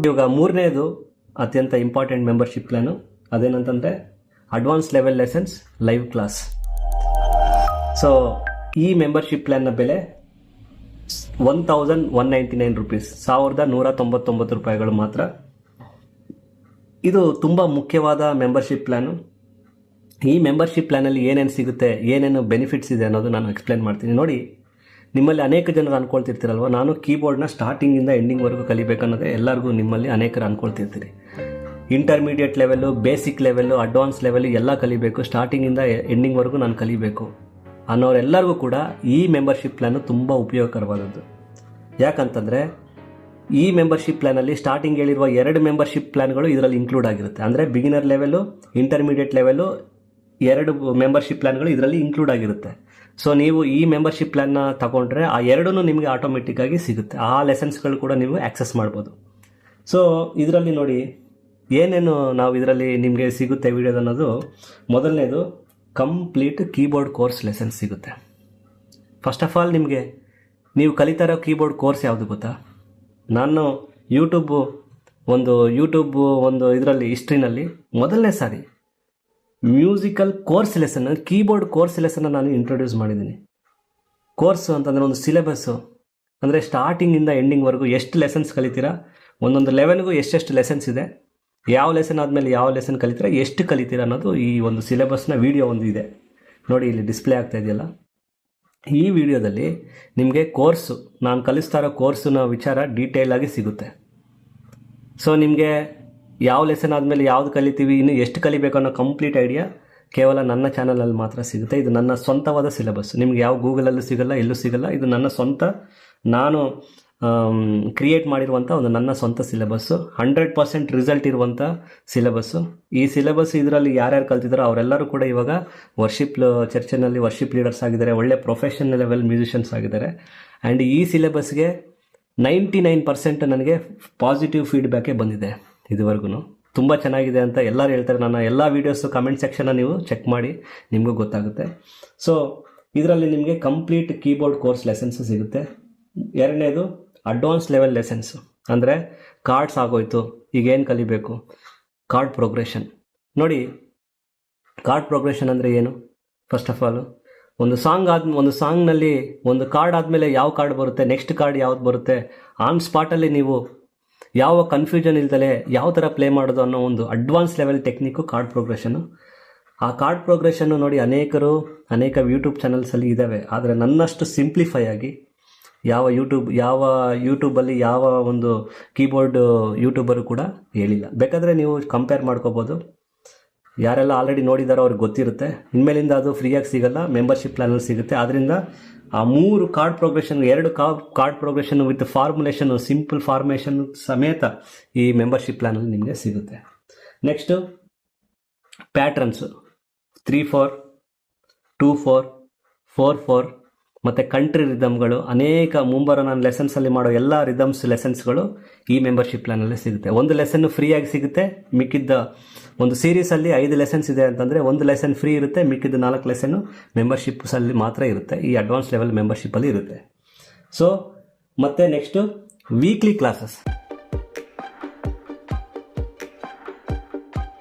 ಇವಾಗ ಮೂರನೇದು ಅತ್ಯಂತ ಇಂಪಾರ್ಟೆಂಟ್ ಮೆಂಬರ್ಶಿಪ್ ಪ್ಲಾನು ಅದೇನಂತಂದರೆ advance level lessons live class. So ಈ ಮೆಂಬರ್ಶಿಪ್ ಪ್ಲ್ಯಾನ್ನ ಬೆಲೆ 1199 ರುಪೀಸ್, 1199 ರೂಪಾಯಿಗಳು ಮಾತ್ರ. ಇದು ತುಂಬ ಮುಖ್ಯವಾದ ಮೆಂಬರ್ಶಿಪ್ ಪ್ಲ್ಯಾನು. ಈ ಮೆಂಬರ್ಶಿಪ್ ಪ್ಲ್ಯಾನಲ್ಲಿ ಏನೇನು ಸಿಗುತ್ತೆ, ಏನೇನು ಬೆನಿಫಿಟ್ಸ್ ಇದೆ ಅನ್ನೋದು ನಾನು ಎಕ್ಸ್ಪ್ಲೇನ್ ಮಾಡ್ತೀನಿ. ನೋಡಿ, ನಿಮ್ಮಲ್ಲಿ ಅನೇಕ ಜನರು ಅಂದ್ಕೊಳ್ತಿರ್ತೀರಲ್ವ, ನಾನು ಕೀಬೋರ್ಡ್ನ ಸ್ಟಾರ್ಟಿಂಗಿಂದ ಎಂಡಿಂಗ್ವರೆಗೂ ಕಲಿಬೇಕನ್ನೋದೇ ಎಲ್ಲರಿಗೂ ನಿಮ್ಮಲ್ಲಿ ಅನೇಕರು ಅಂದ್ಕೊಳ್ತಿರ್ತೀರಿ. Intermediate level, basic level, advance level ಎಲ್ಲ ಕಲಿಬೇಕು, ಸ್ಟಾರ್ಟಿಂಗಿಂದ ಎಂಡಿಂಗ್ವರೆಗೂ ನಾನು ಕಲಿಬೇಕು ಅನ್ನೋರೆಲ್ಲರಿಗೂ ಕೂಡ ಈ ಮೆಂಬರ್ಶಿಪ್ ಪ್ಲ್ಯಾನು ತುಂಬ ಉಪಯೋಗಕರವಾದದ್ದು. ಯಾಕಂತಂದರೆ ಈ ಮೆಂಬರ್ಶಿಪ್ ಪ್ಲ್ಯಾನಲ್ಲಿ ಸ್ಟಾರ್ಟಿಂಗ್ ಹೇಳಿರುವ 2 ಮೆಂಬರ್ಶಿಪ್ ಪ್ಲ್ಯಾನ್ಗಳು ಇದರಲ್ಲಿ ಇನ್ಕ್ಲೂಡ್ ಆಗಿರುತ್ತೆ. ಅಂದರೆ beginner level, intermediate level 2 membership ಪ್ಲ್ಯಾನ್ಗಳು ಇದರಲ್ಲಿ ಇನ್ಕ್ಲೂಡ್ ಆಗಿರುತ್ತೆ. ಸೊ ನೀವು ಈ ಮೆಂಬರ್ಶಿಪ್ ಪ್ಲ್ಯಾನ್ನ ತಗೊಂಡ್ರೆ ಆ 2 ನಿಮಗೆ ಆಟೋಮೆಟಿಕ್ಕಾಗಿ ಸಿಗುತ್ತೆ. ಆ ಲೆಸನ್ಸ್ಗಳು ಕೂಡ ನೀವು ಆಕ್ಸೆಸ್ ಮಾಡ್ಬೋದು. ಸೊ ಇದರಲ್ಲಿ ನೋಡಿ ಏನೇನು ನಾವು ಇದರಲ್ಲಿ ನಿಮಗೆ ಸಿಗುತ್ತೆ ವಿಡಿಯೋದ ಅನ್ನೋದು. ಮೊದಲನೇದು ಕಂಪ್ಲೀಟ್ ಕೀಬೋರ್ಡ್ ಕೋರ್ಸ್ ಲೆಸನ್ಸ್ ಸಿಗುತ್ತೆ. ಫಸ್ಟ್ ಆಫ್ ಆಲ್ ನಿಮಗೆ ನೀವು ಕಲಿತಾ ಇರೋ ಕೀಬೋರ್ಡ್ ಕೋರ್ಸ್ ಯಾವುದು ಗೊತ್ತಾ? ನಾನು ಯೂಟ್ಯೂಬ್ ಒಂದು ಇದರಲ್ಲಿ ಹಿಸ್ಟ್ರಿನಲ್ಲಿ ಮೊದಲನೇ ಸಾರಿ musical course lesson, keyboard course ಲೆಸನ್ನ ನಾನು ಇಂಟ್ರೊಡ್ಯೂಸ್ ಮಾಡಿದ್ದೀನಿ. ಕೋರ್ಸು ಅಂತಂದರೆ ಒಂದು ಸಿಲೆಬಸ್ಸು, ಅಂದರೆ ಸ್ಟಾರ್ಟಿಂಗಿಂದ ಎಂಡಿಂಗ್ವರೆಗೂ ಎಷ್ಟು ಲೆಸನ್ಸ್ ಕಲಿತೀರಾ, ಒಂದೊಂದು ಲೆವೆನ್ಗೂ ಎಷ್ಟೆಷ್ಟು ಲೆಸನ್ಸ್ ಇದೆ, ಯಾವ ಲೆಸನ್ ಆದಮೇಲೆ ಯಾವ ಲೆಸನ್ ಕಲಿತೀರಾ, ಎಷ್ಟು ಕಲಿತೀರಾ ಅನ್ನೋದು ಈ ಒಂದು ಸಿಲೆಬಸ್ನ ವಿಡಿಯೋ ಒಂದು ಇದೆ ನೋಡಿ, ಇಲ್ಲಿ ಡಿಸ್ಪ್ಲೇ ಆಗ್ತಾ ಇದೆಯಲ್ಲ. ಈ ವಿಡಿಯೋದಲ್ಲಿ ನಿಮಗೆ ಕೋರ್ಸು, ನಾನು ಕಲಿಸ್ತಾ ಇರೋ ಕೋರ್ಸಿನ ವಿಚಾರ ಡೀಟೇಲ್ ಆಗಿ ಸಿಗುತ್ತೆ. ಸೊ ನಿಮಗೆ ಯಾವ ಲೆಸನ್ ಆದಮೇಲೆ ಯಾವುದು ಕಲಿತೀವಿ, ಇನ್ನು ಎಷ್ಟು ಕಲಿಬೇಕು ಅನ್ನೋ ಕಂಪ್ಲೀಟ್ ಐಡಿಯಾ ಕೇವಲ ನನ್ನ ಚಾನಲಲ್ಲಿ ಮಾತ್ರ ಸಿಗುತ್ತೆ. ಇದು ನನ್ನ ಸ್ವಂತವಾದ ಸಿಲೆಬಸ್, ನಿಮ್ಗೆ ಯಾವ ಗೂಗಲಲ್ಲೂ ಸಿಗಲ್ಲ, ಎಲ್ಲೂ ಸಿಗಲ್ಲ. ಇದು ನನ್ನ ಸ್ವಂತ, ನಾನು ಕ್ರಿಯೇಟ್ ಮಾಡಿರುವಂಥ ಒಂದು ನನ್ನ ಸ್ವಂತ ಸಿಲೆಬಸ್ಸು, 100% ರಿಸಲ್ಟ್ ಇರುವಂಥ ಸಿಲೆಬಸ್ಸು. ಈ ಸಿಲೆಬಸ್ ಇದರಲ್ಲಿ ಯಾರ್ಯಾರು ಕಲ್ತಿದ್ದಾರೋ ಅವರೆಲ್ಲರೂ ಕೂಡ ಇವಾಗ ಚರ್ಚಿನಲ್ಲಿ ವರ್ಷಿಪ್ ಲೀಡರ್ಸ್ ಆಗಿದ್ದಾರೆ, ಒಳ್ಳೆ ಪ್ರೊಫೆಷನಲ್ ಲೆವೆಲ್ ಮ್ಯೂಸಿಷಿಯನ್ಸ್ ಆಗಿದ್ದಾರೆ. ಆ್ಯಂಡ್ ಈ ಸಿಲೆಬಸ್ಗೆ 99% ನನಗೆ ಪಾಸಿಟಿವ್ ಫೀಡ್ಬ್ಯಾಕೇ ಬಂದಿದೆ ಇದುವರೆಗೂ. ತುಂಬ ಚೆನ್ನಾಗಿದೆ ಅಂತ ಎಲ್ಲರೂ ಹೇಳ್ತಾರೆ. ನನ್ನ ಎಲ್ಲ ವೀಡಿಯೋಸು ಕಮೆಂಟ್ ಸೆಕ್ಷನ್ನ ನೀವು ಚೆಕ್ ಮಾಡಿ, ನಿಮಗೂ ಗೊತ್ತಾಗುತ್ತೆ. ಸೊ ಇದರಲ್ಲಿ ನಿಮಗೆ ಕಂಪ್ಲೀಟ್ ಕೀಬೋರ್ಡ್ ಕೋರ್ಸ್ ಲೆಸನ್ಸು ಸಿಗುತ್ತೆ. ಎರಡನೇದು ಅಡ್ವಾನ್ಸ್ ಲೆವೆಲ್ ಲೆಸನ್ಸು, ಅಂದರೆ ಕಾರ್ಡ್ಸ್ ಆಗೋಯ್ತು, ಈಗೇನು ಕಲಿಬೇಕು, ಕಾರ್ಡ್ ಪ್ರೋಗ್ರೆಷನ್. ನೋಡಿ, ಕಾರ್ಡ್ ಪ್ರೋಗ್ರೆಷನ್ ಅಂದರೆ ಏನು? ಫಸ್ಟ್ ಆಫ್ ಆಲು ಒಂದು ಸಾಂಗ್ನಲ್ಲಿ ಒಂದು ಕಾರ್ಡ್ ಆದಮೇಲೆ ಯಾವ ಕಾರ್ಡ್ ಬರುತ್ತೆ, ನೆಕ್ಸ್ಟ್ ಕಾರ್ಡ್ ಯಾವ್ದು ಬರುತ್ತೆ, ಆನ್ ಸ್ಪಾಟಲ್ಲಿ ನೀವು ಯಾವ ಕನ್ಫ್ಯೂಷನ್ ಇಲ್ದಲೆ ಯಾವ ಥರ ಪ್ಲೇ ಮಾಡೋದು ಅನ್ನೋ ಒಂದು ಅಡ್ವಾನ್ಸ್ ಲೆವೆಲ್ ಟೆಕ್ನಿಕ್ಕು ಕಾರ್ಡ್ ಪ್ರೋಗ್ರೆಷನ್ನು. ಆ ಕಾರ್ಡ್ ಪ್ರೋಗ್ರೆಷನ್ನು ನೋಡಿ ಅನೇಕ ಯೂಟ್ಯೂಬ್ ಚಾನಲ್ಸಲ್ಲಿ ಇದ್ದಾವೆ, ಆದರೆ ನನ್ನಷ್ಟು ಸಿಂಪ್ಲಿಫೈ ಆಗಿ ಯಾವ ಯೂಟ್ಯೂಬಲ್ಲಿ ಯಾವ ಒಂದು ಕೀಬೋರ್ಡ್ ಯೂಟ್ಯೂಬರು ಕೂಡ ಹೇಳಿಲ್ಲ. ಬೇಕಾದರೆ ನೀವು ಕಂಪೇರ್ ಮಾಡ್ಕೋಬೋದು, ಯಾರೆಲ್ಲ ಆಲ್ರೆಡಿ ನೋಡಿದಾರೋ ಅವ್ರಿಗೆ ಗೊತ್ತಿರುತ್ತೆ. ಇನ್ಮೇಲಿಂದ ಅದು ಫ್ರೀಯಾಗಿ ಸಿಗಲ್ಲ, ಮೆಂಬರ್ಶಿಪ್ ಪ್ಲ್ಯಾನಲ್ಲಿ ಸಿಗುತ್ತೆ. ಆದ್ದರಿಂದ ಆ 3 card progression, 2 card progression with ಫಾರ್ಮುಲೇಷನ್ನು, ಸಿಂಪಲ್ ಫಾರ್ಮೇಷನ್ ಸಮೇತ ಈ ಮೆಂಬರ್ಶಿಪ್ ಪ್ಲ್ಯಾನಲ್ಲಿ ನಿಮಗೆ ಸಿಗುತ್ತೆ. ನೆಕ್ಸ್ಟು ಪ್ಯಾಟ್ರನ್ಸು 3/4, 2/4, 4/4 ಮತ್ತು ಕಂಟ್ರಿ ರಿದಮ್ಗಳು, ಅನೇಕ ಮುಂಬರೋ ನಾನು ಲೆಸನ್ಸಲ್ಲಿ ಮಾಡೋ ಎಲ್ಲ ಲೆಸನ್ಸ್ಗಳು ಈ ಮೆಂಬರ್ಶಿಪ್ ಪ್ಲ್ಯಾನಲ್ಲಿ ಸಿಗುತ್ತೆ. ಒಂದು ಲೆಸನ್ನು ಫ್ರೀಯಾಗಿ ಸಿಗುತ್ತೆ, ಮಿಕ್ಕಿದ್ದ ಒಂದು ಸೀರೀಸಲ್ಲಿ 5 ಲೆಸನ್ಸ್ ಇದೆ ಅಂತಂದರೆ ಒಂದು ಲೆಸನ್ ಫ್ರೀ ಇರುತ್ತೆ, ಮಿಕ್ಕಿದ್ದ 4 ಲೆಸನ್ನು ಮೆಂಬರ್ಶಿಪ್ಸಲ್ಲಿ ಮಾತ್ರ ಇರುತ್ತೆ, ಈ ಅಡ್ವಾನ್ಸ್ ಲೆವೆಲ್ ಮೆಂಬರ್ಶಿಪ್ಪಲ್ಲಿ ಇರುತ್ತೆ. ಸೊ ಮತ್ತು next weekly classes.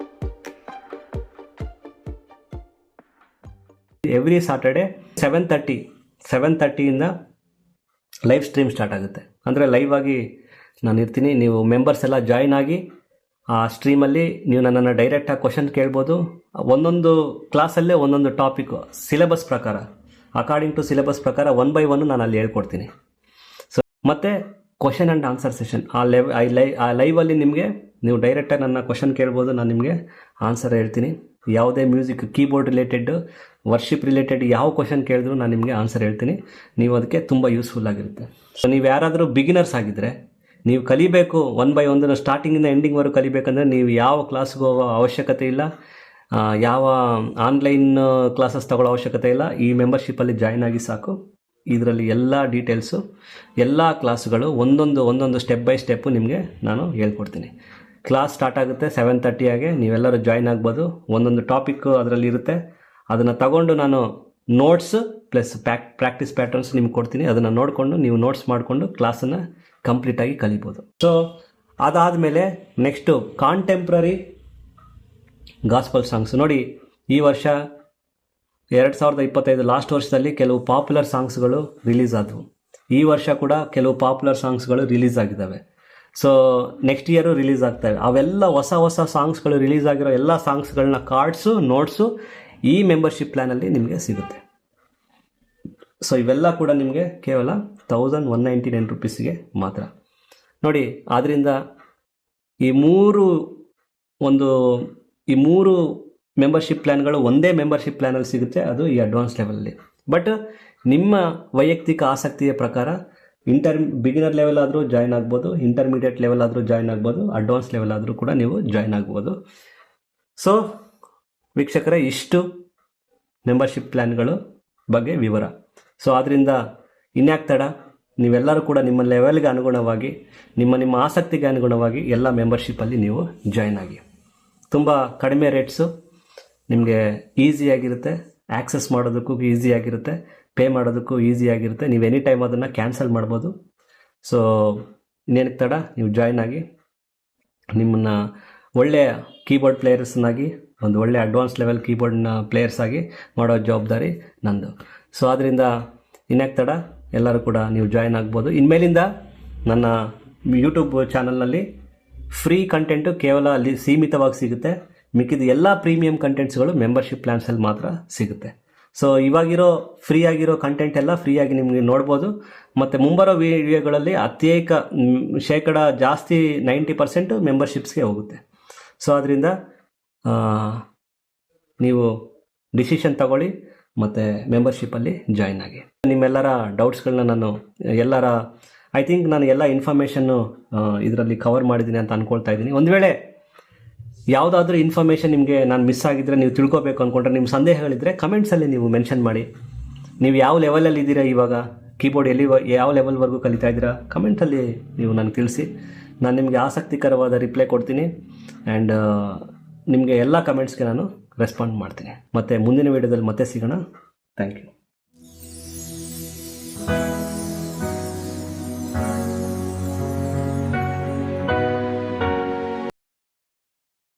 Every Saturday 7:30 live stream start ಆಗುತ್ತೆ. ಅಂದರೆ ಲೈವ್ ಆಗಿ ನಾನು ಇರ್ತೀನಿ, ನೀವು ಮೆಂಬರ್ಸ್ ಎಲ್ಲ ಜಾಯ್ನ್ ಆಗಿ ಆ ಸ್ಟ್ರೀಮಲ್ಲಿ ನೀವು ನನ್ನನ್ನು ಡೈರೆಕ್ಟಾಗಿ ಕ್ವಶನ್ ಕೇಳ್ಬೋದು. ಒಂದೊಂದು ಕ್ಲಾಸಲ್ಲೇ ಒಂದೊಂದು ಟಾಪಿಕ್ಕು ಸಿಲೆಬಸ್ ಪ್ರಕಾರ, ಅಕಾರ್ಡಿಂಗ್ ಟು ಸಿಲೆಬಸ್ ಪ್ರಕಾರ 1 by 1 ನಾನು ಅಲ್ಲಿ ಹೇಳ್ಕೊಡ್ತೀನಿ. ಸೊ ಮತ್ತು ಕ್ವಶನ್ ಆ್ಯಂಡ್ ಆನ್ಸರ್ ಸೆಷನ್, ಆ ಲೈವಲ್ಲಿ ನೀವು ಡೈರೆಕ್ಟಾಗಿ ನನ್ನ ಕ್ವಶನ್ ಕೇಳ್ಬೋದು, ನಾನು ನಿಮಗೆ ಆನ್ಸರ್ ಹೇಳ್ತೀನಿ. ಯಾವುದೇ music, keyboard related, worship related ಯಾವ ಕ್ವಶನ್ ಕೇಳಿದ್ರು ನಾನು ನಿಮಗೆ ಆನ್ಸರ್ ಹೇಳ್ತೀನಿ. ನೀವು ಅದಕ್ಕೆ ತುಂಬ ಯೂಸ್ಫುಲ್ ಆಗಿರುತ್ತೆ. ಸೊ ನೀವು ಯಾರಾದರೂ ಬಿಗಿನರ್ಸ್ ಆಗಿದ್ದರೆ, ನೀವು ಕಲಿಬೇಕು 1 by 1 ಸ್ಟಾರ್ಟಿಂಗಿಂದ ಎಂಡಿಂಗ್ವರೆಗೂ ಕಲಿಬೇಕಂದ್ರೆ ನೀವು ಯಾವ ಕ್ಲಾಸ್ಗೂ ಹೋಗೋ ಅವಶ್ಯಕತೆ ಇಲ್ಲ, ಯಾವ ಆನ್ಲೈನ್ ಕ್ಲಾಸಸ್ ತಗೊಳ್ಳೋ ಅವಶ್ಯಕತೆ ಇಲ್ಲ. ಈ ಮೆಂಬರ್ಶಿಪ್ಪಲ್ಲಿ ಜಾಯ್ನ್ ಆಗಿ ಸಾಕು. ಇದರಲ್ಲಿ ಎಲ್ಲ ಡೀಟೇಲ್ಸು, ಎಲ್ಲ ಕ್ಲಾಸುಗಳು ಒಂದೊಂದು ಸ್ಟೆಪ್ ಬೈ ಸ್ಟೆಪ್ಪು ನಿಮಗೆ ನಾನು ಹೇಳ್ಕೊಡ್ತೀನಿ. ಕ್ಲಾಸ್ ಸ್ಟಾರ್ಟ್ ಆಗುತ್ತೆ 7:30 ನೀವೆಲ್ಲರೂ ಜಾಯ್ನ್ ಆಗ್ಬೋದು. ಒಂದೊಂದು ಟಾಪಿಕ್ಕು ಅದರಲ್ಲಿ ಇರುತ್ತೆ, ಅದನ್ನು ತಗೊಂಡು ನಾನು ನೋಟ್ಸ್ ಪ್ಲಸ್ ಪ್ರಾಕ್ಟೀಸ್ ಪ್ಯಾಟರ್ನ್ಸ್ ನಿಮ್ಗೆ ಕೊಡ್ತೀನಿ. ಅದನ್ನು ನೋಡಿಕೊಂಡು ನೀವು ನೋಟ್ಸ್ ಮಾಡಿಕೊಂಡು ಕ್ಲಾಸನ್ನು ಕಂಪ್ಲೀಟಾಗಿ ಕಲಿಬೋದು. ಸೊ ಅದಾದಮೇಲೆ ನೆಕ್ಸ್ಟು ಕಾಂಟೆಂಪ್ರರಿ ಗಾಸ್ಪಲ್ ಸಾಂಗ್ಸ್. ನೋಡಿ, ಈ ವರ್ಷ 2025 ಲಾಸ್ಟ್ ವರ್ಷದಲ್ಲಿ ಕೆಲವು ಪಾಪ್ಯುಲರ್ ಸಾಂಗ್ಸ್ಗಳು ರಿಲೀಸ್ ಆದವು. ಈ ವರ್ಷ ಕೂಡ ಕೆಲವು ಪಾಪ್ಯುಲರ್ ಸಾಂಗ್ಸ್ಗಳು ರಿಲೀಸ್ ಆಗಿದ್ದಾವೆ. ಸೊ ನೆಕ್ಸ್ಟ್ ಇಯರು ರಿಲೀಸ್ ಆಗ್ತವೆ. ಅವೆಲ್ಲ ಹೊಸ ಹೊಸ ಸಾಂಗ್ಸ್ಗಳು ರಿಲೀಸ್ ಆಗಿರೋ ಎಲ್ಲ ಸಾಂಗ್ಸ್ಗಳನ್ನ ಕಾರ್ಡ್ಸು, ನೋಟ್ಸು ಈ ಮೆಂಬರ್ಶಿಪ್ ಪ್ಲ್ಯಾನಲ್ಲಿ ನಿಮಗೆ ಸಿಗುತ್ತೆ. ಸೊ ಇವೆಲ್ಲ ಕೂಡ ನಿಮಗೆ ಕೇವಲ 1199 ರುಪೀಸಿಗೆ ಮಾತ್ರ. ನೋಡಿ, ಆದ್ದರಿಂದ ಈ ಮೂರು ಮೆಂಬರ್ಶಿಪ್ ಪ್ಲ್ಯಾನ್ಗಳು ಒಂದೇ ಮೆಂಬರ್ಶಿಪ್ ಪ್ಲ್ಯಾನಲ್ಲಿ ಸಿಗುತ್ತೆ, ಅದು ಈ ಅಡ್ವಾನ್ಸ್ ಲೆವೆಲಲ್ಲಿ. ಬಟ್ ನಿಮ್ಮ ವೈಯಕ್ತಿಕ ಆಸಕ್ತಿಯ ಪ್ರಕಾರ ಬಿಗಿನರ್ ಲೆವೆಲ್ ಆದರೂ ಜಾಯ್ನ್ ಆಗ್ಬೋದು, ಇಂಟರ್ಮೀಡಿಯೇಟ್ ಲೆವೆಲ್ ಆದರೂ ಜಾಯ್ನ್ ಆಗ್ಬೋದು, ಅಡ್ವಾನ್ಸ್ ಲೆವೆಲ್ ಆದರೂ ಕೂಡ ನೀವು ಜಾಯ್ನ್ ಆಗ್ಬೋದು. ಸೊ ವೀಕ್ಷಕರೇ, ಇಷ್ಟು ಮೆಂಬರ್ಶಿಪ್ ಪ್ಲ್ಯಾನ್ಗಳು ಬಗ್ಗೆ ವಿವರ. ಸೊ ಆದ್ದರಿಂದ ಇನ್ಯಾಕೆ ತಡ, ನೀವೆಲ್ಲರೂ ಕೂಡ ನಿಮ್ಮ ಲೆವೆಲ್ಗೆ ಅನುಗುಣವಾಗಿ, ನಿಮ್ಮ ಆಸಕ್ತಿಗೆ ಅನುಗುಣವಾಗಿ ಎಲ್ಲ ಮೆಂಬರ್ಶಿಪ್ಪಲ್ಲಿ ನೀವು ಜಾಯ್ನ್ ಆಗಿ. ತುಂಬ ಕಡಿಮೆ ರೇಟ್ಸು, ನಿಮಗೆ ಈಸಿಯಾಗಿರುತ್ತೆ, ಆ್ಯಕ್ಸಸ್ ಮಾಡೋದಕ್ಕೂ ಈಸಿಯಾಗಿರುತ್ತೆ, ಪೇ ಮಾಡೋದಕ್ಕೂ ಈಸಿಯಾಗಿರುತ್ತೆ. ನೀವು ಎನಿ ಟೈಮ್ ಅದನ್ನು ಕ್ಯಾನ್ಸಲ್ ಮಾಡ್ಬೋದು. ಸೊ ಇನ್ನೇನಕ್ಕೆ ತಡ, ನೀವು ಜಾಯ್ನ್ ಆಗಿ ನಿಮ್ಮನ್ನು ಒಳ್ಳೆಯ ಕೀಬೋರ್ಡ್ ಪ್ಲೇಯರ್ಸ್ನಾಗಿ, ಒಂದು ಒಳ್ಳೆಯ ಅಡ್ವಾನ್ಸ್ ಲೆವೆಲ್ ಕೀಬೋರ್ಡ್ನ ಪ್ಲೇಯರ್ಸ್ ಆಗಿ ಮಾಡೋ ಜವಾಬ್ದಾರಿ ನಂದು. ಸೊ ಆದ್ದರಿಂದ ಇನ್ನೇನಕ್ಕೆ ತಡ, ಎಲ್ಲರೂ ಕೂಡ ನೀವು ಜಾಯ್ನ್ ಆಗ್ಬೋದು. ಇನ್ಮೇಲಿಂದ ನನ್ನ ಯೂಟ್ಯೂಬ್ ಚಾನಲ್ನಲ್ಲಿ ಫ್ರೀ ಕಂಟೆಂಟು ಕೇವಲ ಅಲ್ಲಿ ಸೀಮಿತವಾಗಿ ಸಿಗುತ್ತೆ. ಮಿಕ್ಕಿದ ಎಲ್ಲ ಪ್ರೀಮಿಯಂ ಕಂಟೆಂಟ್ಸ್ಗಳು ಮೆಂಬರ್ಶಿಪ್ ಪ್ಲ್ಯಾನ್ಸಲ್ಲಿ ಮಾತ್ರ ಸಿಗುತ್ತೆ. ಸೊ ಇವಾಗಿರೋ ಫ್ರೀ ಆಗಿರೋ ಕಂಟೆಂಟ್ ಎಲ್ಲ ಫ್ರೀಯಾಗಿ ನಿಮಗೆ ನೋಡ್ಬೋದು. ಮತ್ತು ಮುಂಬರೋ ವಿಡಿಯೋಗಳಲ್ಲಿ ಶೇಕಡ ಜಾಸ್ತಿ 90% ಮೆಂಬರ್ಶಿಪ್ಸ್ಗೆ ಹೋಗುತ್ತೆ. ಸೊ ಅದರಿಂದ ನೀವು ಡಿಸಿಷನ್ ತಗೊಳ್ಳಿ ಮತ್ತು ಮೆಂಬರ್ಶಿಪ್ಪಲ್ಲಿ ಜಾಯ್ನ್ ಆಗಿ. ನಿಮ್ಮೆಲ್ಲರ ಡೌಟ್ಸ್ಗಳನ್ನ ಐ ಥಿಂಕ್ ನಾನು ಎಲ್ಲ ಇನ್ಫಾರ್ಮೇಷನ್ನು ಇದರಲ್ಲಿ ಕವರ್ ಮಾಡಿದ್ದೀನಿ ಅಂತ ಅಂದ್ಕೊಳ್ತಾ ಇದ್ದೀನಿ. ಒಂದು ವೇಳೆ ಯಾವುದಾದ್ರೂ ಇನ್ಫಾರ್ಮೇಷನ್ ನಿಮಗೆ ನಾನು ಮಿಸ್ ಆಗಿದ್ದರೆ, ನೀವು ತಿಳ್ಕೊಬೇಕು ಅಂದ್ಕೊಂಡ್ರೆ, ನಿಮ್ಮ ಸಂದೇಹಗಳಿದ್ದರೆ ಕಮೆಂಟ್ಸಲ್ಲಿ ನೀವು ಮೆನ್ಷನ್ ಮಾಡಿ. ನೀವು ಯಾವ ಲೆವೆಲಲ್ಲಿ ಇದ್ದೀರಾ, ಇವಾಗ ಕೀಬೋರ್ಡ್ ಯಾವ ಲೆವೆಲ್ವರೆಗೂ ಕಲಿತಾ ಇದ್ದೀರಾ, ಕಮೆಂಟಲ್ಲಿ ನೀವು ನನಗೆ ತಿಳಿಸಿ. ನಾನು ನಿಮಗೆ ಆಸಕ್ತಿಕರವಾದ ರಿಪ್ಲೈ ಕೊಡ್ತೀನಿ. ಆ್ಯಂಡ್ ನಿಮಗೆ ಎಲ್ಲ ಕಮೆಂಟ್ಸ್ಗೆ ನಾನು ರೆಸ್ಪಾಂಡ್ ಮಾಡ್ತೀನಿ. ಮತ್ತು ಮುಂದಿನ ವೀಡಿಯೋದಲ್ಲಿ ಮತ್ತೆ ಸಿಗೋಣ. Thank you.